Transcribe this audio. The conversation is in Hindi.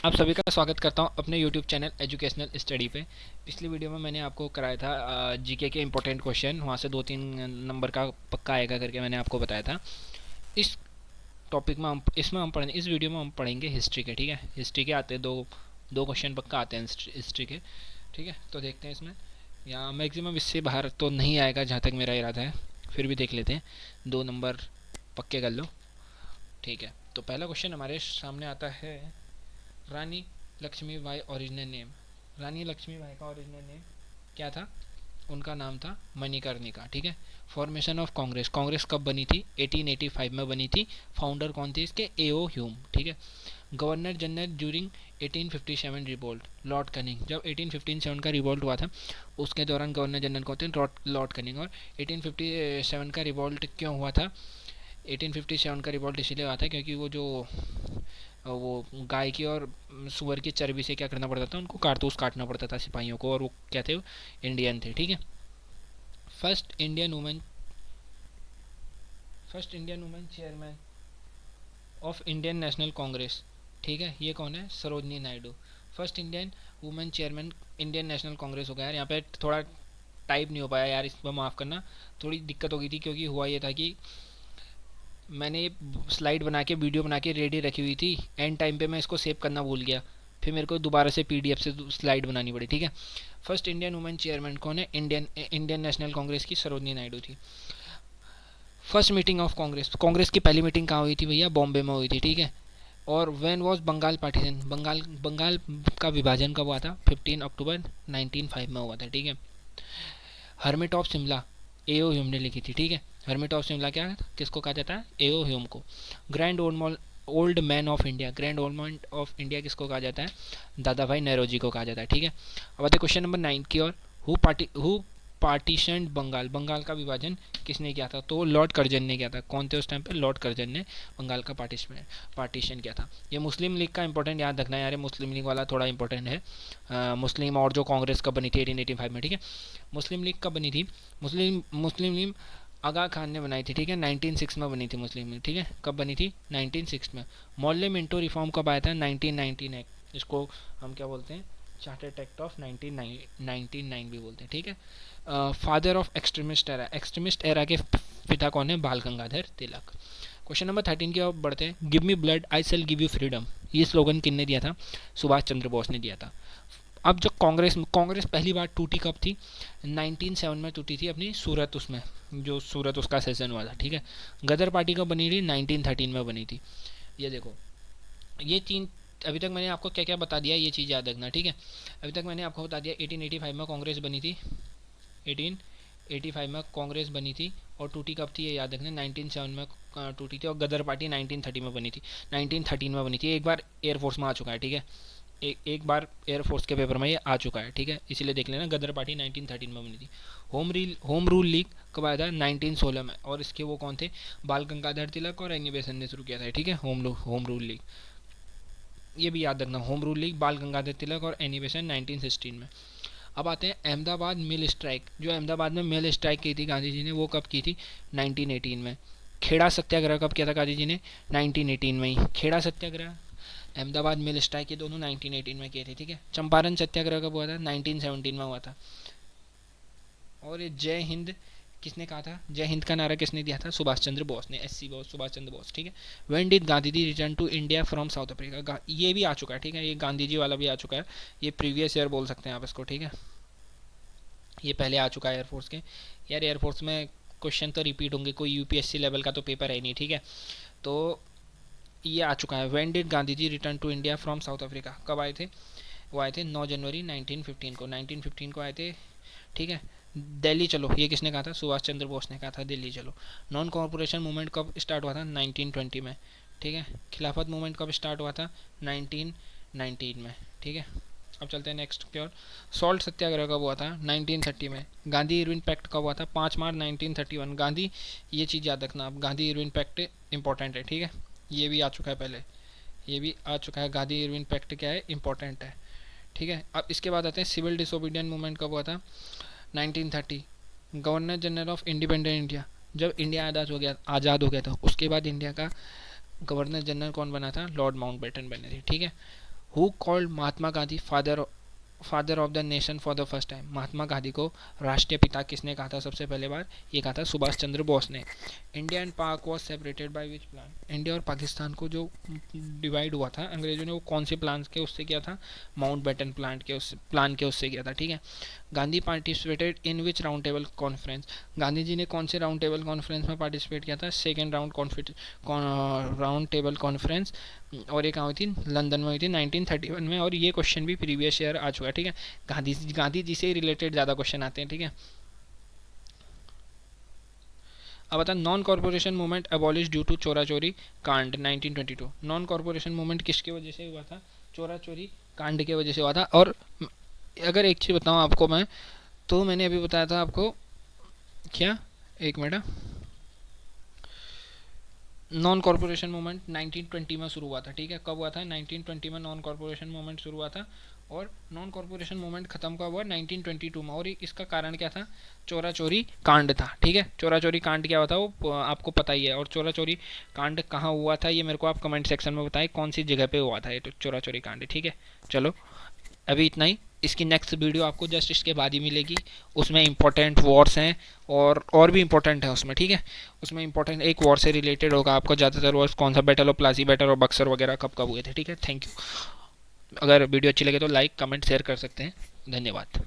आप सभी का स्वागत करता हूं अपने YouTube चैनल एजुकेशनल स्टडी पे। पिछली वीडियो में मैंने आपको कराया था जीके के इंपॉर्टेंट क्वेश्चन, वहां से 2-3 नंबर का पक्का आएगा करके मैंने आपको बताया था। इस टॉपिक में हम पढ़ेंगे, इस वीडियो में हम पढ़ेंगे हिस्ट्री के। ठीक है, हिस्ट्री के आते हैं दो क्वेश्चन पक्का आते हैं हिस्ट्री के। ठीक है, तो देखते हैं इसमें। यहाँ मैक्सिमम इससे बाहर तो नहीं आएगा जहाँ तक मेरा इरादा है, फिर भी देख लेते हैं। 2 नंबर पक्के कर लो। ठीक है, तो पहला क्वेश्चन हमारे सामने आता है, रानी लक्ष्मीबाई ओरिजिनल नेम। रानी लक्ष्मीबाई का ओरिजिनल नेम क्या था? उनका नाम था मणिकर्णिका। ठीक है, फॉर्मेशन ऑफ कांग्रेस, कांग्रेस कब बनी थी? 1885 में बनी थी। फाउंडर कौन थे इसके? ए.ओ. ह्यूम। ठीक है, governor general during 1857 revolt, Lord cunning. जब 1857 का रिवोल्ट हुआ था उसके दौरान गवर्नर जनरल कौन थे? Lord cunning. और 1857 का रिवोल्ट क्यों हुआ था? 1857 का रिवोल्ट इसलिए हुआ था क्योंकि वो गाय की और सुअर की चर्बी से क्या करना पड़ता था, उनको कारतूस काटना पड़ता था सिपाहियों को, और वो क्या थे? इंडियन थे। ठीक है, first Indian women chairman of Indian national Congress. ठीक है, ये कौन है? Sarojini Naidu. First Indian women chairman Indian national Congress हो गया यार। यहाँ पे थोड़ा टाइप नहीं हो पाया यार, इस पर माफ़ करना, थोड़ी दिक्कत हो गई थी, क्योंकि हुआ ये था कि मैंने स्लाइड बना के वीडियो बना के रेडी रखी हुई थी, एंड टाइम पे मैं इसको सेव करना भूल गया, फिर मेरे को दोबारा से पीडीएफ से स्लाइड बनानी पड़ी। ठीक है, फर्स्ट इंडियन वुमेन चेयरमैन कौन है? इंडियन नेशनल कांग्रेस की सरोजनी नायडू थी। First meeting of Congress, Congress की पहली मीटिंग कहाँ हुई थी भैया? बॉम्बे में हुई थी। ठीक है, और when was Bengal partition, Bengal का विभाजन कब हुआ था? 15 अक्टूबर 1905 में हुआ था। ठीक है, hermit of Shimla A.O.. Hume ने लिखी थी। ठीक है, हर्मिट ऑफ शिमला क्या किसको कहा जाता है? ए.ओ. ह्यूम को। Grand old man of India, grand old man of India किसको कहा जाता है? दादा भाई नेरोजी को कहा जाता है। ठीक है, अब आते क्वेश्चन नंबर 9 की ओर। हु पार्टीशन बंगाल, बंगाल का विभाजन किसने किया था? तो लॉर्ड कर्जन ने किया था। कौन थे उस टाइम पे? लॉर्ड कर्जन ने बंगाल का पार्टीशन किया था। ये मुस्लिम लीग का इंपॉर्टेंट याद रखना है यार, मुस्लिम लीग वाला थोड़ा इंपॉर्टेंट है। मुस्लिम और जो कांग्रेस कब बनी थी 1885 में। ठीक है, मुस्लिम लीग कब बनी थी? मुस्लिम लीग आगा खान ने बनाई थी। ठीक है, 1906 में बनी थी मुस्लिम लीग। ठीक है, कब बनी थी? 1906 में। मॉर्ले मिंटो रिफॉर्म कब आया था? 1919 एक्ट, इसको हम क्या बोलते हैं? चार्टर्ड एक्ट ऑफ 1999 भी बोलते हैं। ठीक है, father of extremist era, extremist era के पिता कौन है? बाल गंगाधर तिलक। क्वेश्चन नंबर 13 की ओर बढ़ते हैं। Give me blood I shall give you freedom, ये स्लोगन किसने दिया था? सुभाष चंद्र बोस ने दिया था। अब जो कांग्रेस पहली बार टूटी कब थी? 1907 में टूटी थी, अपनी सूरत, उसमें जो सूरत उसका सेशन हुआ था। ठीक है, गदर पार्टी कब बनी थी? 1913 में बनी थी। ये देखो, ये तीन, अभी तक मैंने आपको क्या क्या बता दिया, ये चीज़ याद रखना। ठीक है, अभी तक मैंने आपको बता दिया 1885 में कांग्रेस बनी थी, 1885 में कांग्रेस बनी थी, और टूटी कब थी ये याद रखना, 1907 में टूटी थी, और गदर पार्टी 1930 में बनी थी, 1913 में बनी थी। एक बार एयरफोर्स में आ चुका है। ठीक है, एक बार एयरफोर्स के पेपर में ये आ चुका है। ठीक है, इसीलिए देख लेना, गदर पार्टी 1913 में बनी थी। होम रूल लीग कब आया था? 1916 में, और इसके वो कौन थे? बाल गंगाधर तिलक और एनी बेसेंट ने शुरू किया था। ठीक है, होम रूल लीग, ये भी याद रखना, होम रूल लीग, बाल गंगाधर तिलक और एनी बेसेंट 1916 में। अब आते हैं अहमदाबाद मिल स्ट्राइक, जो अहमदाबाद में मिल स्ट्राइक की थी गांधी जी ने, वो कब की थी? 1918 में। खेड़ा सत्याग्रह कब किया था गांधी जी ने? 1918 में ही। खेड़ा सत्याग्रह, अहमदाबाद मिल स्ट्राइक, ये दोनों 1918 में किए थे। ठीक है, चंपारण सत्याग्रह कब हुआ था? 1917 में हुआ था। और ये जय हिंद किसने कहा था? जय हिंद का नारा किसने दिया था? सुभाष चंद्र बोस ने, एससी बोस, सुभाष चंद्र बोस। ठीक है, when did Gandhi ji return to India from South Africa, ये भी आ चुका है। ठीक है, ये गांधी जी वाला भी आ चुका है, ये प्रीवियस ईयर बोल सकते हैं आप इसको। ठीक है, ये पहले आ चुका है एयरफोर्स के। यार एयरफोर्स में क्वेश्चन तो रिपीट होंगे, कोई यूपीएससी लेवल का तो पेपर है नहीं। ठीक है, तो ये आ चुका है। When did Gandhi ji return to India from South Africa, कब आए थे? वो आए थे 9 जनवरी 1915 को, 1915 को आए थे। ठीक है, दिल्ली चलो, ये किसने कहा था? सुभाष चंद्र बोस ने कहा था, दिल्ली चलो। नॉन कॉर्पोरेशन मूवमेंट कब स्टार्ट हुआ था? 1920 में। ठीक है, खिलाफत मूवमेंट कब स्टार्ट हुआ था? 1919 में। ठीक है, अब चलते हैं नेक्स्ट की ओर। सॉल्ट सत्याग्रह कब हुआ था? 1930 में। गांधी इरविन पैक्ट कब हुआ था? 5 मार्च 1931। गांधी, ये चीज़ याद रखना आप, गांधी इरविन पैक्ट इंपॉर्टेंट है। ठीक है, ये भी आ चुका है पहले, ये भी आ चुका है। गांधी इरविन पैक्ट क्या है? इंपॉर्टेंट है। ठीक है, अब इसके बाद आते हैं सिविल डिसोबीडियंट मूवमेंट कब हुआ था? 1930। Governor general of independent India, जब इंडिया आज़ाद हो गया था, उसके बाद इंडिया का गवर्नर जनरल कौन बना था? लॉर्ड माउंटबेटन बने थे। ठीक है, who called Mahatma Gandhi father of the nation for the first time? Mahatma Gandhi को राष्ट्रीय पिता किसने कहा था सबसे पहले बार? ये कहा था सुभाष चंद्र बोस ने। इंडिया एंड पाक was separated by which plan? India और पाकिस्तान को जो डिवाइड हुआ था अंग्रेजों ने, वो कौन से प्लान के उससे किया था? माउंट बैटन प्लान के उससे किया था, ठीक है। Gandhi participated in which round table conference? Gandhi ji ने कौन से राउंड टेबल कॉन्फ्रेंस में पार्टिसिपेट किया था? सेकेंड राउंड टेबल कॉन्फ्रेंस, और ये कहाँ हुई थी? लंदन में हुई थी 1931 में। और ये क्वेश्चन भी प्रीवियस ईयर आ चुका है, ठीक है। गांधी जी से रिलेटेड ज़्यादा क्वेश्चन आते हैं, ठीक है। अब बता, non corporation movement abolish due to Chaura Chauri कांड 1922। नॉन कॉर्पोरेशन मूवमेंट किसकी वजह से हुआ था? चोरा चोरी कांड की वजह से हुआ था। और अगर एक चीज़ बताऊँ आपको मैं, तो मैंने अभी बताया था आपको क्या, एक मिनट, नॉन कॉर्पोरेशन मूवमेंट 1920 में शुरू हुआ था, ठीक है। कब हुआ था? 1920 में नॉन कॉर्पोरेशन मूवमेंट शुरू हुआ था, और नॉन कॉर्पोरेशन मूवमेंट खत्म कब हुआ? 1922 में। और इसका कारण क्या था? चोरा चोरी कांड था, ठीक है। चोरा चोरी कांड क्या हुआ था वो आपको पता ही है। और चोरा चोरी कांड कहाँ हुआ था ये मेरे को आप कमेंट सेक्शन में बताएं, कौन सी जगह पे हुआ था ये चोरा चोरी कांड, ठीक है। चलो अभी इतना ही। इसकी नेक्स्ट वीडियो आपको जस्ट इसके बाद ही मिलेगी। उसमें इंपॉर्टेंट वॉर्स हैं, और भी इंपॉर्टेंट है उसमें, ठीक है। उसमें इंपॉर्टेंट एक वॉर से रिलेटेड होगा आपको ज़्यादातर, वॉर्स कौन सा, बैटल ऑफ प्लासी बैटल और बक्सर वगैरह कब कब हुए थे, ठीक है। Thank you. अगर वीडियो अच्छी लगे तो लाइक कमेंट शेयर कर सकते हैं। धन्यवाद।